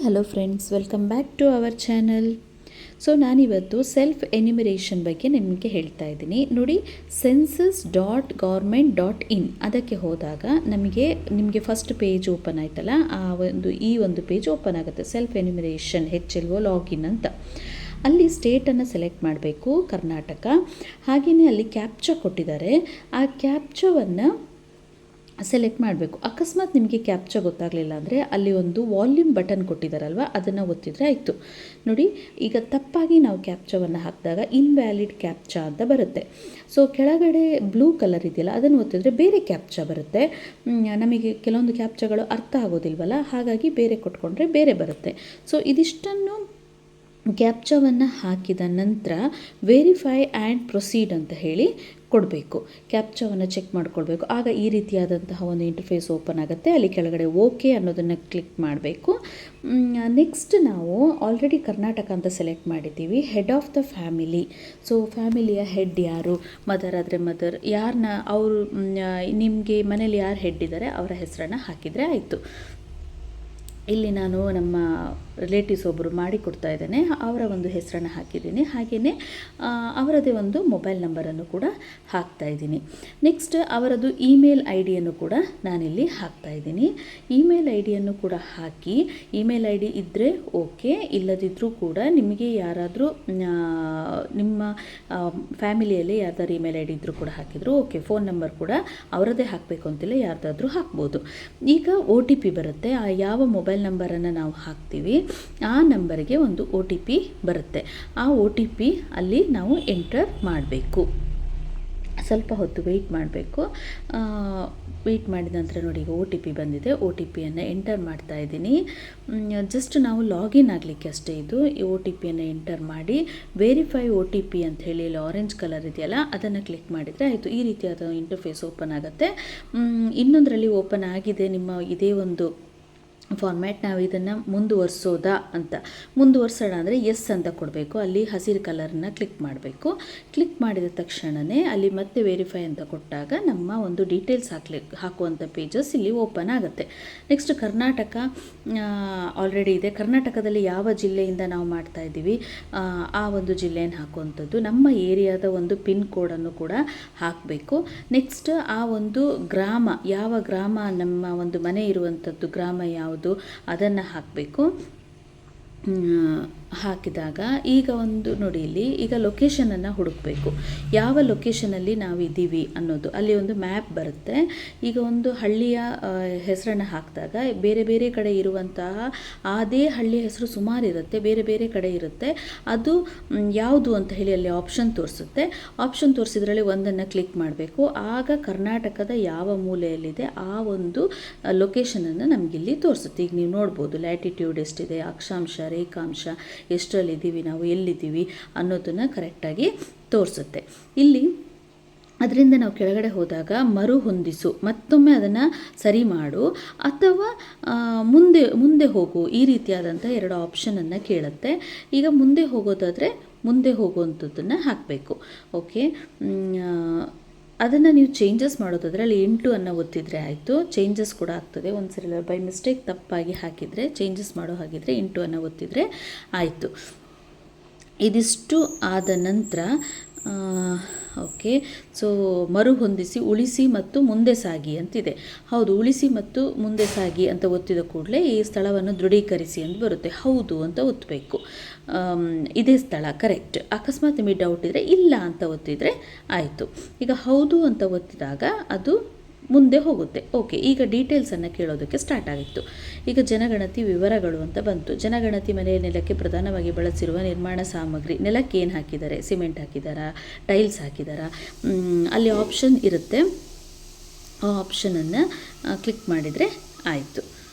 Hello friends, welcome back to our channel. So ನಾನಿವತ್ತು self enumeration ಬಗ್ಗೆ ನಿಮಗೆ ಹೇಳ್ತಾ ಇದ್ದೀನಿ. ನೋಡಿ, census.government.in ಅದಕ್ಕೆ ಹೋದಾಗ ನಿಮಗೆ ಫಸ್ಟ್ ಪೇಜ್ ಓಪನ್ ಆಯ್ತಲ್ಲ, ಈ ಒಂದು ಪೇಜ್ ಓಪನ್ ಆಗುತ್ತೆ. ಸೆಲ್ಫ್ ಎನ್ಯುಮರೇಷನ್ HLO ಲಾಗಿನ್ ಅಂತ. ಅಲ್ಲಿ ಸ್ಟೇಟನ್ನು ಸೆಲೆಕ್ಟ್ ಮಾಡಬೇಕು, ಕರ್ನಾಟಕ. ಹಾಗೆಯೇ ಅಲ್ಲಿ ಕ್ಯಾಪ್ಚಾ ಕೊಟ್ಟಿದ್ದಾರೆ. ಆ ಕ್ಯಾಪ್ಚಾವನ್ನು ಸೆಲೆಕ್ಟ್ ಮಾಡಬೇಕು. ಅಕಸ್ಮಾತ್ ನಿಮಗೆ ಕ್ಯಾಪ್ಚಾ ಗೊತ್ತಾಗಲಿಲ್ಲ ಅಂದರೆ ಅಲ್ಲಿ ಒಂದು ವಾಲ್ಯೂಮ್ ಬಟನ್ ಕೊಟ್ಟಿದ್ದಾರಲ್ವ, ಅದನ್ನು ಒತ್ತಿದರೆ ಆಯಿತು. ನೋಡಿ, ಈಗ ತಪ್ಪಾಗಿ ನಾವು ಕ್ಯಾಪ್ಚಾವನ್ನು ಹಾಕಿದಾಗ ಇನ್ವ್ಯಾಲಿಡ್ ಕ್ಯಾಪ್ಚಾ ಅಂತ ಬರುತ್ತೆ. ಸೊ ಕೆಳಗಡೆ ಬ್ಲೂ ಕಲರ್ ಇದೆಯಲ್ಲ, ಅದನ್ನು ಒತ್ತಿದ್ರೆ ಬೇರೆ ಕ್ಯಾಪ್ಚಾ ಬರುತ್ತೆ. ನಮಗೆ ಕೆಲವೊಂದು ಕ್ಯಾಪ್ಚಾಗಳು ಅರ್ಥ ಆಗೋದಿಲ್ವಲ್ಲ, ಹಾಗಾಗಿ ಬೇರೆ ಕೊಟ್ಕೊಂಡ್ರೆ ಬೇರೆ ಬರುತ್ತೆ. ಸೊ ಇದಿಷ್ಟನ್ನು ಕ್ಯಾಪ್ಚಾವನ್ನು ಹಾಕಿದ ನಂತರ ವೆರಿಫೈ ಆ್ಯಂಡ್ ಪ್ರೊಸೀಡ್ ಅಂತ ಹೇಳಿ ಕೊಡಬೇಕು. ಕ್ಯಾಪ್ಚಾವನ್ನು ಚೆಕ್ ಮಾಡ್ಕೊಳ್ಬೇಕು. ಆಗ ಈ ರೀತಿಯಾದಂತಹ ಒಂದು ಇಂಟರ್ಫೇಸ್ ಓಪನ್ ಆಗುತ್ತೆ. ಅಲ್ಲಿ ಕೆಳಗಡೆ ಓಕೆ ಅನ್ನೋದನ್ನು ಕ್ಲಿಕ್ ಮಾಡಬೇಕು. ನೆಕ್ಸ್ಟ್ ನಾವು ಆಲ್ರೆಡಿ ಕರ್ನಾಟಕ ಅಂತ ಸೆಲೆಕ್ಟ್ ಮಾಡಿದ್ದೀವಿ. Head of the family. So ಫ್ಯಾಮಿಲಿಯ ಹೆಡ್ ಯಾರು? ಮದರ್ ಆದರೆ ಮದರ್, ಯಾರನ್ನ ಅವರು ನಿಮಗೆ ಮನೇಲಿ ಯಾರು ಹೆಡ್ ಇದ್ದಾರೆ ಅವರ ಹೆಸರನ್ನು ಹಾಕಿದರೆ ಆಯಿತು. ಇಲ್ಲಿ ನಾನು ನಮ್ಮ ರಿಲೇಟಿವ್ಸ್ ಒಬ್ಬರು ಮಾಡಿ ಕೊಡ್ತಾ ಇದ್ದೇನೆ, ಅವರ ಒಂದು ಹೆಸರನ್ನು ಹಾಕಿದ್ದೀನಿ. ಹಾಗೆಯೇ ಅವರದೇ ಒಂದು ಮೊಬೈಲ್ ನಂಬರನ್ನು ಕೂಡ ಹಾಕ್ತಾ ಇದ್ದೀನಿ. ನೆಕ್ಸ್ಟ್ ಅವರದ್ದು ಇಮೇಲ್ ಐ ಡಿಯನ್ನು ಕೂಡ ನಾನಿಲ್ಲಿ ಹಾಕ್ತಾ ಇದ್ದೀನಿ. ಇಮೇಲ್ ಐ ಡಿಯನ್ನು ಕೂಡ ಹಾಕಿ, ಇಮೇಲ್ ಐ ಡಿ ಇದ್ದರೆ ಓಕೆ, ಇಲ್ಲದಿದ್ದರೂ ಕೂಡ ನಿಮಗೆ ಯಾರಾದರೂ ನಿಮ್ಮ ಫ್ಯಾಮಿಲಿಯಲ್ಲಿ ಯಾರ್ದಾದ್ರು ಇಮೇಲ್ ಐ ಡಿ ಇದ್ದರೂ ಕೂಡ ಹಾಕಿದ್ರು ಓಕೆ. ಫೋನ್ ನಂಬರ್ ಕೂಡ ಅವರದೇ ಹಾಕಬೇಕು ಅಂತಿಲ್ಲ, ಯಾರ್ದಾದ್ರೂ ಹಾಕ್ಬೋದು. ಈಗ OTP ಬರುತ್ತೆ. ಆ ಯಾವ ಮೊಬೈಲ್ ನಂಬರನ್ನು ನಾವು ಹಾಕ್ತೀವಿ ಆ ನಂಬರ್ಗೆ ಒಂದು OTP ಬರುತ್ತೆ. ಆ OTP ಅಲ್ಲಿ ನಾವು ಎಂಟರ್ ಮಾಡಬೇಕು. ಸ್ವಲ್ಪ ಹೊತ್ತು ವೆಯ್ಟ್ ಮಾಡಬೇಕು. ವೆಯ್ಟ್ ಮಾಡಿದ ನಂತರ ನೋಡಿ, ಈಗ OTP ಬಂದಿದೆ. OTPಯನ್ನು ಎಂಟರ್ ಮಾಡ್ತಾ ಇದ್ದೀನಿ. ಜಸ್ಟ್ ನಾವು ಲಾಗಿನ್ ಆಗಲಿಕ್ಕೆ ಅಷ್ಟೇ ಇದು. ಈ OTPಯನ್ನು ಎಂಟರ್ ಮಾಡಿ ವೆರಿಫೈ OTP ಅಂತ ಹೇಳಿ ಇಲ್ಲಿ ಆರೆಂಜ್ ಕಲರ್ ಇದೆಯಲ್ಲ, ಅದನ್ನು ಕ್ಲಿಕ್ ಮಾಡಿದರೆ ಆಯಿತು. ಈ ರೀತಿಯಾದ ಇಂಟರ್ಫೇಸ್ ಓಪನ್ ಆಗುತ್ತೆ. ಇನ್ನೊಂದರಲ್ಲಿ ಓಪನ್ ಆಗಿದೆ ನಿಮ್ಮ ಇದೇ ಒಂದು ಫಾರ್ಮ್ಯಾಟ್. ನಾವು ಇದನ್ನು ಮುಂದುವರಿಸೋದಾ ಅಂತ, ಮುಂದುವರ್ಸೋಣ ಅಂದರೆ ಎಸ್ ಅಂತ ಕೊಡಬೇಕು. ಅಲ್ಲಿ ಹಸಿರು ಕಲರನ್ನ ಕ್ಲಿಕ್ ಮಾಡಬೇಕು. ಕ್ಲಿಕ್ ಮಾಡಿದ ತಕ್ಷಣವೇ ಅಲ್ಲಿ ಮತ್ತೆ ವೆರಿಫೈ ಅಂತ ಕೊಟ್ಟಾಗ ನಮ್ಮ ಒಂದು ಡೀಟೇಲ್ಸ್ ಹಾಕುವಂಥ ಪೇಜಸ್ ಇಲ್ಲಿ ಓಪನ್ ಆಗುತ್ತೆ. ನೆಕ್ಸ್ಟ್ ಕರ್ನಾಟಕ ಆಲ್ರೆಡಿ ಇದೆ. ಕರ್ನಾಟಕದಲ್ಲಿ ಯಾವ ಜಿಲ್ಲೆಯಿಂದ ನಾವು ಮಾಡ್ತಾ ಇದ್ದೀವಿ ಆ ಒಂದು ಜಿಲ್ಲೆಯನ್ನು ಹಾಕುವಂಥದ್ದು. ನಮ್ಮ ಏರಿಯಾದ ಒಂದು ಪಿನ್ ಕೋಡನ್ನು ಕೂಡ ಹಾಕಬೇಕು. ನೆಕ್ಸ್ಟ್ ಆ ಒಂದು ಗ್ರಾಮ, ಯಾವ ಗ್ರಾಮ ನಮ್ಮ ಒಂದು ಮನೆ ಇರುವಂಥದ್ದು, ಗ್ರಾಮ ಯಾವುದು ಅದನ್ನು ಹಾಕಬೇಕು. ಹಾಕಿದಾಗ ಈಗ ಒಂದು ನೋಡಿ, ಇಲ್ಲಿ ಈಗ ಲೊಕೇಶನನ್ನು ಹುಡುಕಬೇಕು. ಯಾವ ಲೊಕೇಶನಲ್ಲಿ ನಾವು ಇದ್ದೀವಿ ಅನ್ನೋದು ಅಲ್ಲಿ ಒಂದು ಮ್ಯಾಪ್ ಬರುತ್ತೆ. ಈಗ ಒಂದು ಹಳ್ಳಿಯ ಹೆಸರನ್ನು ಹಾಕಿದಾಗ ಬೇರೆ ಬೇರೆ ಕಡೆ ಇರುವಂತಹ ಅದೇ ಹಳ್ಳಿಯ ಹೆಸರು ಸುಮಾರು ಇರುತ್ತೆ, ಬೇರೆ ಬೇರೆ ಕಡೆ ಇರುತ್ತೆ. ಅದು ಯಾವುದು ಅಂತ ಹೇಳಿ ಅಲ್ಲಿ ಆಪ್ಷನ್ ತೋರಿಸುತ್ತೆ. ಆಪ್ಷನ್ ತೋರಿಸಿದ್ರಲ್ಲಿ ಒಂದನ್ನು ಕ್ಲಿಕ್ ಮಾಡಬೇಕು. ಆಗ ಕರ್ನಾಟಕದ ಯಾವ ಮೂಲೆಯಲ್ಲಿದೆ ಆ ಒಂದು ಲೊಕೇಶನನ್ನು ನಮಗಿಲ್ಲಿ ತೋರಿಸುತ್ತೆ. ಈಗ ನೀವು ನೋಡ್ಬೋದು, ಲ್ಯಾಟಿಟ್ಯೂಡ್ ಎಷ್ಟಿದೆ, ಅಕ್ಷಾಂಶ, ರೇಖಾಂಶ, ಎಷ್ಟರಲ್ಲಿದ್ದೀವಿ, ನಾವು ಎಲ್ಲಿದ್ದೀವಿ ಅನ್ನೋದನ್ನು ಕರೆಕ್ಟಾಗಿ ತೋರಿಸುತ್ತೆ. ಇಲ್ಲಿ ಅದರಿಂದ ನಾವು ಕೆಳಗಡೆ ಹೋದಾಗ ಮರು ಹೊಂದಿಸು, ಮತ್ತೊಮ್ಮೆ ಅದನ್ನು ಸರಿ ಮಾಡು ಅಥವಾ ಮುಂದೆ ಹೋಗು, ಈ ರೀತಿಯಾದಂಥ ಎರಡು ಆಪ್ಷನನ್ನು ಕೇಳುತ್ತೆ. ಈಗ ಮುಂದೆ ಹೋಗೋದಾದರೆ ಮುಂದೆ ಹೋಗುವಂಥದ್ದನ್ನು ಹಾಕಬೇಕು. ಓಕೆ, ಅದನ್ನು ನೀವು ಚೇಂಜಸ್ ಮಾಡೋದಾದರೆ ಅಲ್ಲಿ 8 ಅನ್ನು ಒತ್ತಿದರೆ ಆಯಿತು. ಚೇಂಜಸ್ ಕೂಡ ಆಗ್ತದೆ. ಒಂದ್ಸರಿ ಬೈ ಮಿಸ್ಟೇಕ್ ತಪ್ಪಾಗಿ ಹಾಕಿದರೆ, ಚೇಂಜಸ್ ಮಾಡೋ ಹಾಗಿದ್ರೆ 8 ಅನ್ನು ಒತ್ತಿದರೆ ಆಯಿತು. ಇದಿಷ್ಟು ಆದ ನಂತರ ಓಕೆ, ಸೊ ಮರುಹೊಂದಿಸಿ ಉಳಿಸಿ ಮತ್ತು ಮುಂದೆ ಸಾಗಿ ಅಂತಿದೆ. ಹೌದು, ಉಳಿಸಿ ಮತ್ತು ಮುಂದೆ ಸಾಗಿ ಅಂತ ಒತ್ತಿದ ಕೂಡಲೇ ಈ ಸ್ಥಳವನ್ನು ದೃಢೀಕರಿಸಿ ಅಂತ ಬರುತ್ತೆ. ಹೌದು ಅಂತ ಒತ್ತಬೇಕು, ಇದೇ ಸ್ಥಳ ಕರೆಕ್ಟ್. ಅಕಸ್ಮಾತ್ ನಿಮಗೆ ಡೌಟ್ ಇದ್ದರೆ ಇಲ್ಲ ಅಂತ ಒತ್ತಿದರೆ ಆಯಿತು. ಈಗ ಹೌದು ಅಂತ ಒತ್ತಿದಾಗ ಅದು ಮುಂದೆ ಹೋಗುತ್ತೆ. ಓಕೆ, ಈಗ ಡೀಟೇಲ್ಸನ್ನು ಕೇಳೋದಕ್ಕೆ ಸ್ಟಾರ್ಟ್ ಆಗಿತ್ತು. ಈಗ ಜನಗಣತಿ ವಿವರಗಳು ಅಂತ ಬಂತು. ಜನಗಣತಿ ಮನೆಯ ನೆಲಕ್ಕೆ ಪ್ರಧಾನವಾಗಿ ಬಳಸಿರುವ ನಿರ್ಮಾಣ ಸಾಮಗ್ರಿ, ನೆಲಕ್ಕೆ ಏನು ಹಾಕಿದ್ದಾರೆ, ಸಿಮೆಂಟ್ ಹಾಕಿದ್ದಾರಾ, ಟೈಲ್ಸ್ ಹಾಕಿದ್ದಾರಾ, ಅಲ್ಲಿ ಆಪ್ಷನ್ ಇರುತ್ತೆ. ಆ ಆಪ್ಷನನ್ನು ಕ್ಲಿಕ್ ಮಾಡಿದರೆ ಆಯಿತು.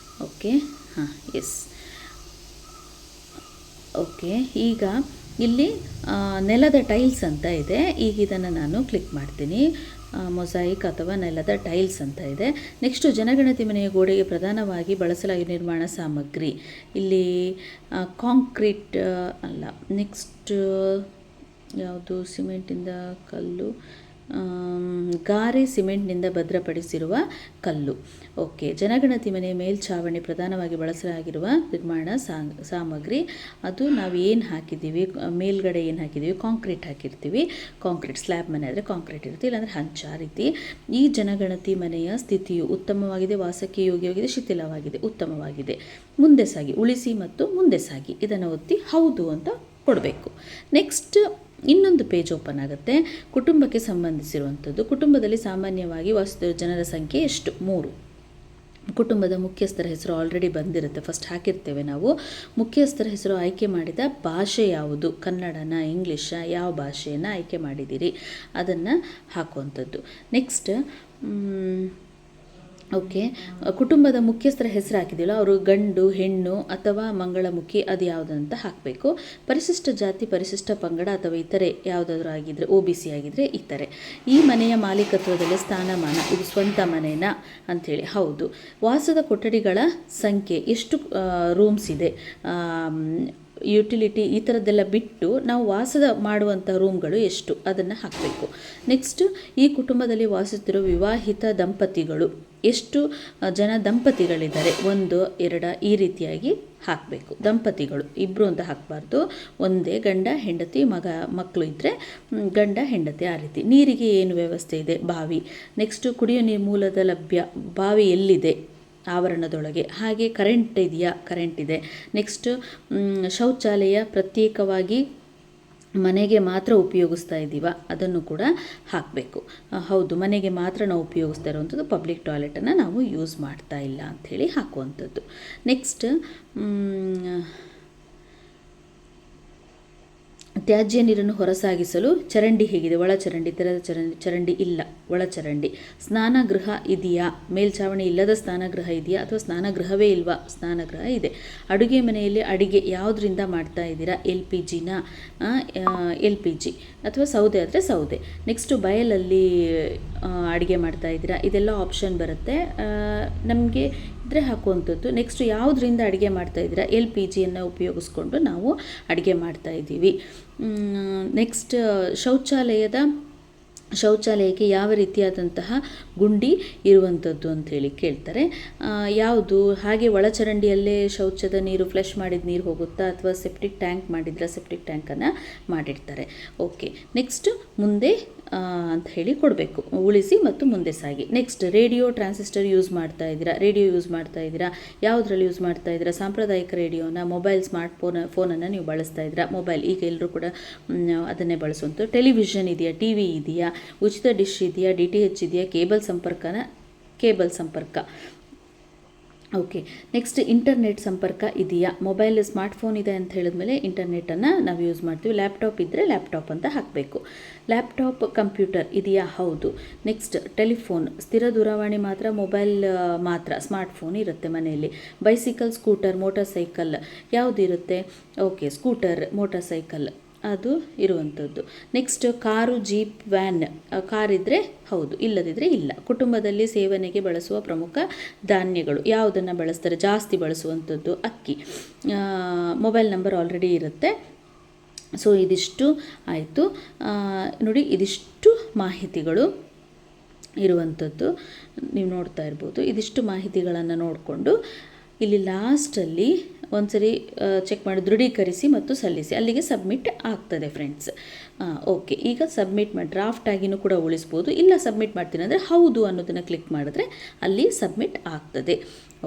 ಓಕೆ, ಹಾಂ, ಎಸ್. ಓಕೆ, ಈಗ ಇಲ್ಲಿ ನೆಲದ ಟೈಲ್ಸ್ ಅಂತ ಇದೆ. ಈಗ ಇದನ್ನು ನಾನು ಕ್ಲಿಕ್ ಮಾಡ್ತೀನಿ. ಮೊಸಾಯಿಕ್ ಅಥವಾ ನೆಲದ ಟೈಲ್ಸ್ ಅಂತ ಇದೆ. ನೆಕ್ಸ್ಟು ಜನಗಣತಿ ಮನೆಯ ಗೋಡೆಗೆ ಪ್ರಧಾನವಾಗಿ ಬಳಸಲಾಗಿರುವ ನಿರ್ಮಾಣ ಸಾಮಗ್ರಿ, ಇಲ್ಲಿ ಕಾಂಕ್ರೀಟ್ ಅಲ್ಲ, ನೆಕ್ಸ್ಟ್ ಯಾವುದು ಸಿಮೆಂಟಿಂದ ಕಲ್ಲು, ಗಾರೆ ಸಿಮೆಂಟ್ನಿಂದ ಭದ್ರಪಡಿಸಿರುವ ಕಲ್ಲು. ಓಕೆ, ಜನಗಣತಿ ಮನೆಯ ಮೇಲ್ಛಾವಣಿ ಪ್ರಧಾನವಾಗಿ ಬಳಸಲಾಗಿರುವ ನಿರ್ಮಾಣ ಸಾಮಗ್ರಿ. ಅದು ನಾವು ಏನು ಹಾಕಿದ್ದೀವಿ, ಮೇಲ್ಗಡೆ ಏನು ಹಾಕಿದ್ದೀವಿ, ಕಾಂಕ್ರೀಟ್ ಹಾಕಿರ್ತೀವಿ. ಕಾಂಕ್ರೀಟ್, ಸ್ಲ್ಯಾಬ್ ಮನೆ ಆದರೆ ಕಾಂಕ್ರೀಟ್ ಇರುತ್ತೆ, ಇಲ್ಲಾಂದರೆ ಹಂಚ ರೀತಿ. ಈ ಜನಗಣತಿ ಮನೆಯ ಸ್ಥಿತಿಯು ಉತ್ತಮವಾಗಿದೆ, ವಾಸಕ್ಕೆ ಯೋಗ್ಯವಾಗಿದೆ, ಶಿಥಿಲವಾಗಿದೆ, ಉತ್ತಮವಾಗಿದೆ. ಮುಂದೆ ಸಾಗಿ, ಉಳಿಸಿ ಮತ್ತು ಮುಂದೆ ಸಾಗಿ ಇದನ್ನು ಒತ್ತಿ ಹೌದು ಅಂತ ಕೊಡಬೇಕು. ನೆಕ್ಸ್ಟ್ ಇನ್ನೊಂದು ಪೇಜ್ ಓಪನ್ ಆಗುತ್ತೆ. ಕುಟುಂಬಕ್ಕೆ ಸಂಬಂಧಿಸಿರುವಂಥದ್ದು. ಕುಟುಂಬದಲ್ಲಿ ಸಾಮಾನ್ಯವಾಗಿ ವಾಸಿಸುವ ಜನರ ಸಂಖ್ಯೆ ಎಷ್ಟು? 3. ಕುಟುಂಬದ ಮುಖ್ಯಸ್ಥರ ಹೆಸರು ಆಲ್ರೆಡಿ ಬಂದಿರುತ್ತೆ, ಫಸ್ಟ್ ಹಾಕಿರ್ತೇವೆ ನಾವು. ಮುಖ್ಯಸ್ಥರ ಹೆಸರು ಆಯ್ಕೆ ಮಾಡಿದ ಭಾಷೆ ಯಾವುದು? ಕನ್ನಡನ, ಇಂಗ್ಲೀಷ, ಯಾವ ಭಾಷೆಯನ್ನು ಆಯ್ಕೆ ಮಾಡಿದ್ದೀರಿ ಅದನ್ನು ಹಾಕುವಂಥದ್ದು. ನೆಕ್ಸ್ಟ್ ಓಕೆ, ಕುಟುಂಬದ ಮುಖ್ಯಸ್ಥರ ಹೆಸರು ಹಾಕಿದ್ದೀವಲ್ಲ, ಅವರು ಗಂಡು, ಹೆಣ್ಣು ಅಥವಾ ಮಂಗಳಮುಖಿ, ಅದು ಯಾವುದಂತ ಹಾಕಬೇಕು. ಪರಿಶಿಷ್ಟ ಜಾತಿ, ಪರಿಶಿಷ್ಟ ಪಂಗಡ ಅಥವಾ ಇತರೆ ಯಾವುದಾದ್ರೂ ಆಗಿದ್ದರೆ, OBC ಆಗಿದ್ದರೆ ಇತರೆ. ಈ ಮನೆಯ ಮಾಲೀಕತ್ವದಲ್ಲಿ ಸ್ಥಾನಮಾನ, ಇದು ಸ್ವಂತ ಮನೆನಾ ಅಂಥೇಳಿ ಹೌದು. ವಾಸದ ಕೊಠಡಿಗಳ ಸಂಖ್ಯೆ ಎಷ್ಟು ರೂಮ್ಸ್ ಇದೆ, ಯುಟಿಲಿಟಿ ಈ ಥರದ್ದೆಲ್ಲ ಬಿಟ್ಟು ನಾವು ವಾಸದ ಮಾಡುವಂಥ ರೂಮ್ಗಳು ಎಷ್ಟು ಅದನ್ನು ಹಾಕಬೇಕು. ನೆಕ್ಸ್ಟು ಈ ಕುಟುಂಬದಲ್ಲಿ ವಾಸಿಸುತ್ತಿರುವ ವಿವಾಹಿತ ದಂಪತಿಗಳು ಎಷ್ಟು ಜನ ದಂಪತಿಗಳಿದ್ದಾರೆ, 1, 2 ಈ ರೀತಿಯಾಗಿ ಹಾಕಬೇಕು. ದಂಪತಿಗಳು ಇಬ್ಬರು ಅಂತ ಹಾಕಬಾರ್ದು, ಒಂದೇ ಗಂಡ ಹೆಂಡತಿ ಮಕ್ಕಳು ಇದ್ದರೆ ಗಂಡ ಹೆಂಡತಿ ಆ ರೀತಿ. ನೀರಿಗೆ ಏನು ವ್ಯವಸ್ಥೆ ಇದೆ? ಬಾವಿ. ನೆಕ್ಸ್ಟು ಕುಡಿಯೋ ನೀರು ಮೂಲದ ಲಭ್ಯ, ಬಾವಿ ಎಲ್ಲಿದೆ? ಆವರಣದೊಳಗೆ. ಹಾಗೆ ಕರೆಂಟ್ ಇದೆಯಾ? ಕರೆಂಟ್ ಇದೆ. ನೆಕ್ಸ್ಟು ಶೌಚಾಲಯ ಪ್ರತ್ಯೇಕವಾಗಿ ಮನೆಗೆ ಮಾತ್ರ ಉಪಯೋಗಿಸ್ತಾ ಇದ್ದೀವ ಅದನ್ನು ಕೂಡ ಹಾಕಬೇಕು. ಹೌದು, ಮನೆಗೆ ಮಾತ್ರ ನಾವು ಉಪಯೋಗಿಸ್ತಾ ಇರುವಂಥದ್ದು, ಪಬ್ಲಿಕ್ ಟಾಯ್ಲೆಟನ್ನು ನಾವು ಯೂಸ್ ಮಾಡ್ತಾ ಇಲ್ಲ ಅಂಥೇಳಿ ಹಾಕುವಂಥದ್ದು. ನೆಕ್ಸ್ಟ್ ತ್ಯಾಜ್ಯ ನೀರನ್ನು ಹೊರಸಾಗಿಸಲು ಚರಂಡಿ ಹೇಗಿದೆ? ಒಳಚರಂಡಿ, ತೆರೆದ ಚರಂಡಿ ಇಲ್ಲ, ಒಳಚರಂಡಿ. ಸ್ನಾನಗೃಹ ಇದೆಯಾ? ಮೇಲ್ಛಾವಣಿ ಇಲ್ಲದ ಸ್ನಾನಗೃಹ ಇದೆಯಾ ಅಥವಾ ಸ್ನಾನಗೃಹವೇ ಇಲ್ವಾ? ಸ್ನಾನಗೃಹ ಇದೆ. ಅಡುಗೆ ಮನೆಯಲ್ಲಿ ಅಡುಗೆ ಯಾವುದರಿಂದ ಮಾಡ್ತಾ ಇದ್ದೀರಾ? LPGನ, LPG ಅಥವಾ ಸೌದೆ ಆದರೆ ಸೌದೆ. ನೆಕ್ಸ್ಟು ಬಯಲಲ್ಲಿ ಅಡುಗೆ ಮಾಡ್ತಾ ಇದ್ದೀರಾ? ಇದೆಲ್ಲ ಆಪ್ಷನ್ ಬರುತ್ತೆ, ನಮಗೆ ಇದ್ರೆ ಹಾಕುವಂಥದ್ದು. ನೆಕ್ಸ್ಟ್ ಯಾವುದರಿಂದ ಅಡುಗೆ ಮಾಡ್ತಾ ಇದ್ದೀರಾ? LPGಯನ್ನು ಉಪಯೋಗಿಸ್ಕೊಂಡು ನಾವು ಅಡುಗೆ ಮಾಡ್ತಾ ಇದ್ದೀವಿ. ನೆಕ್ಸ್ಟ್ ಶೌಚಾಲಯಕ್ಕೆ ಯಾವ ರೀತಿಯಾದಂತಹ ಗುಂಡಿ ಇರುವಂಥದ್ದು ಅಂಥೇಳಿ ಕೇಳ್ತಾರೆ. ಯಾವುದು? ಹಾಗೆ ಒಳಚರಂಡಿಯಲ್ಲೇ ಶೌಚದ ನೀರು, ಫ್ಲಶ್ ಮಾಡಿದ ನೀರು ಹೋಗುತ್ತಾ ಅಥವಾ ಸೆಪ್ಟಿಕ್ ಟ್ಯಾಂಕ್ ಮಾಡಿದ್ರೆ ಸೆಪ್ಟಿಕ್ ಟ್ಯಾಂಕನ್ನು ಮಾಡಿರ್ತಾರೆ. ಓಕೆ, ನೆಕ್ಸ್ಟ್ ಮುಂದೆ ಅಂತ ಹೇಳಿ ಕೊಡಬೇಕು, ಉಳಿಸಿ ಮತ್ತು ಮುಂದೆ ಸಾಗಿ. ನೆಕ್ಸ್ಟ್ ರೇಡಿಯೋ, ಟ್ರಾನ್ಸಿಸ್ಟರ್ ಯೂಸ್ ಮಾಡ್ತಾ ಇದ್ದೀರಾ? ರೇಡಿಯೋ ಯೂಸ್ ಮಾಡ್ತಾ ಇದ್ದೀರಾ? ಯಾವುದ್ರಲ್ಲಿ ಯೂಸ್ ಮಾಡ್ತಾ ಇದ್ದೀರಾ? ಸಾಂಪ್ರದಾಯಿಕ ರೇಡಿಯೋನ, ಮೊಬೈಲ್, ಫೋನನ್ನು ನೀವು ಬಳಸ್ತಾ ಇದ್ದೀರಾ? ಮೊಬೈಲ್, ಈಗ ಎಲ್ಲರೂ ಕೂಡ ಅದನ್ನೇ ಬಳಸುವಂಥದ್ದು. ಟೆಲಿವಿಷನ್ ಇದೆಯಾ? TV ಇದೆಯಾ? ಉಚಿತ ಡಿಶ್ ಇದೆಯಾ? DTH ಇದೆಯಾ? ಕೇಬಲ್ ಸಂಪರ್ಕ. ಓಕೆ, ನೆಕ್ಸ್ಟ್ ಇಂಟರ್ನೆಟ್ ಸಂಪರ್ಕ ಇದೆಯಾ? ಮೊಬೈಲ್, ಸ್ಮಾರ್ಟ್ಫೋನ್ ಇದೆ ಅಂತ ಹೇಳಿದ್ಮೇಲೆ ಇಂಟರ್ನೆಟನ್ನು ನಾವು ಯೂಸ್ ಮಾಡ್ತೀವಿ. ಲ್ಯಾಪ್ಟಾಪ್ ಇದ್ದರೆ ಲ್ಯಾಪ್ಟಾಪ್ ಅಂತ ಹಾಕಬೇಕು. ಲ್ಯಾಪ್ಟಾಪ್, ಕಂಪ್ಯೂಟರ್ ಇದೆಯಾ? ಹೌದು. ನೆಕ್ಸ್ಟ್ ಟೆಲಿಫೋನ್, ಸ್ಥಿರ ದೂರವಾಣಿ ಮಾತ್ರ, ಮೊಬೈಲ್ ಮಾತ್ರ, ಸ್ಮಾರ್ಟ್ಫೋನ್ ಇರುತ್ತೆ ಮನೆಯಲ್ಲಿ. ಬೈಸಿಕಲ್, ಸ್ಕೂಟರ್, ಮೋಟಾರ್ ಸೈಕಲ್ ಯಾವುದಿರುತ್ತೆ? ಓಕೆ, ಸ್ಕೂಟರ್, ಮೋಟಾರ್ ಸೈಕಲ್ ಅದು ಇರುವಂಥದ್ದು. Next car, jeep, van. Car ಇದ್ದರೆ ಹೌದು, ಇಲ್ಲದಿದ್ದರೆ ಇಲ್ಲ. ಕುಟುಂಬದಲ್ಲಿ ಸೇವನೆಗೆ ಬಳಸುವ ಪ್ರಮುಖ ಧಾನ್ಯಗಳು ಯಾವುದನ್ನು ಬಳಸ್ತಾರೆ? ಜಾಸ್ತಿ ಬಳಸುವಂಥದ್ದು ಅಕ್ಕಿ. ಮೊಬೈಲ್ ನಂಬರ್ ಆಲ್ರೆಡಿ ಇರುತ್ತೆ. ಸೊ ಇದಿಷ್ಟು ಆಯಿತು ನೋಡಿ, ಇದಿಷ್ಟು ಮಾಹಿತಿಗಳು ಇರುವಂಥದ್ದು ನೀವು ನೋಡ್ತಾ ಇರ್ಬೋದು. ಇದಿಷ್ಟು ಮಾಹಿತಿಗಳನ್ನು ನೋಡಿಕೊಂಡು ಇಲ್ಲಿ ಲಾಸ್ಟಲ್ಲಿ ಒಂದ್ಸರಿ ಚೆಕ್ ಮಾಡಿ ದೃಢೀಕರಿಸಿ ಮತ್ತು ಸಲ್ಲಿಸಿ, ಅಲ್ಲಿಗೆ ಸಬ್ಮಿಟ್ ಆಗ್ತದೆ ಫ್ರೆಂಡ್ಸ್. ಓಕೆ, ಈಗ ಸಬ್ಮಿಟ್ ಮಾಡಿ ಡ್ರಾಫ್ಟ್ ಆಗಿನೂ ಕೂಡ ಉಳಿಸ್ಬೋದು, ಇಲ್ಲ ಸಬ್ಮಿಟ್ ಮಾಡ್ತೀನಿ ಅಂದರೆ ಹೌದು ಅನ್ನೋದನ್ನು ಕ್ಲಿಕ್ ಮಾಡಿದ್ರೆ ಅಲ್ಲಿ ಸಬ್ಮಿಟ್ ಆಗ್ತದೆ.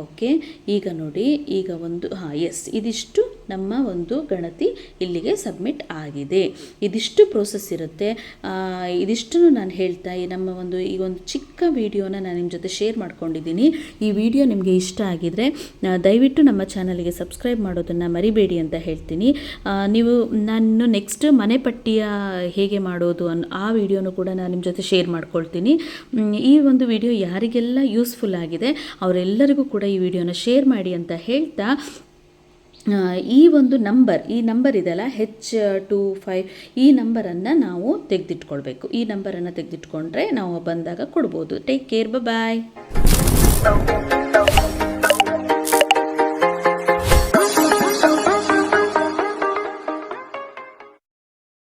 ಓಕೆ, ಈಗ ನೋಡಿ, ಈಗ ಒಂದು ಎಸ್, ಇದಿಷ್ಟು ನಮ್ಮ ಒಂದು ಗಣತಿ ಇಲ್ಲಿಗೆ ಸಬ್ಮಿಟ್ ಆಗಿದೆ. ಇದಿಷ್ಟು ಪ್ರೋಸೆಸ್ ಇರುತ್ತೆ. ಇದಿಷ್ಟನ್ನು ನಾನು ಹೇಳ್ತಾ ನಮ್ಮ ಒಂದು ಈ ಒಂದು ಚಿಕ್ಕ ವಿಡಿಯೋನ ನಾನು ನಿಮ್ಮ ಜೊತೆ ಶೇರ್ ಮಾಡ್ಕೊಂಡಿದ್ದೀನಿ. ಈ ವಿಡಿಯೋ ನಿಮಗೆ ಇಷ್ಟ ಆಗಿದರೆ ದಯವಿಟ್ಟು ನಮ್ಮ ಚಾನಲ್ಗೆ ಸಬ್ಸ್ಕ್ರೈಬ್ ಮಾಡೋದನ್ನು ಮರಿಬೇಡಿ ಅಂತ ಹೇಳ್ತೀನಿ. ನಾನು ನೆಕ್ಸ್ಟ್ ಮನೆ ಪಟ್ಟಿಯ ಹೇಗೆ ಮಾಡೋದು ಆ ವಿಡಿಯೋನು ಕೂಡ ನಾನು ನಿಮ್ಮ ಜೊತೆ ಶೇರ್ ಮಾಡ್ಕೊಳ್ತೀನಿ. ಈ ಒಂದು ವಿಡಿಯೋ ಯಾರಿಗೆಲ್ಲ ಯೂಸ್ಫುಲ್ ಆಗಿದೆ ಅವರೆಲ್ಲರಿಗೂ ಕೂಡ ಈ ವಿಡಿಯೋನ ಶೇರ್ ಮಾಡಿ ಅಂತ ಹೇಳ್ತಾ, ಈ ಒಂದು ಈ ನಂಬರ್ ಇದೆಲ್ಲ H25 ಈ ನಂಬರನ್ನು ನಾವು ತೆಗೆದಿಟ್ಕೊಳ್ಬೇಕು. ಈ ನಂಬರನ್ನು ತೆಗೆದಿಟ್ಕೊಂಡ್ರೆ ನಾವು ಬಂದಾಗ ಕೊಡ್ಬೋದು. ಟೇಕ್ ಕೇರ್, ಬಾಯ್.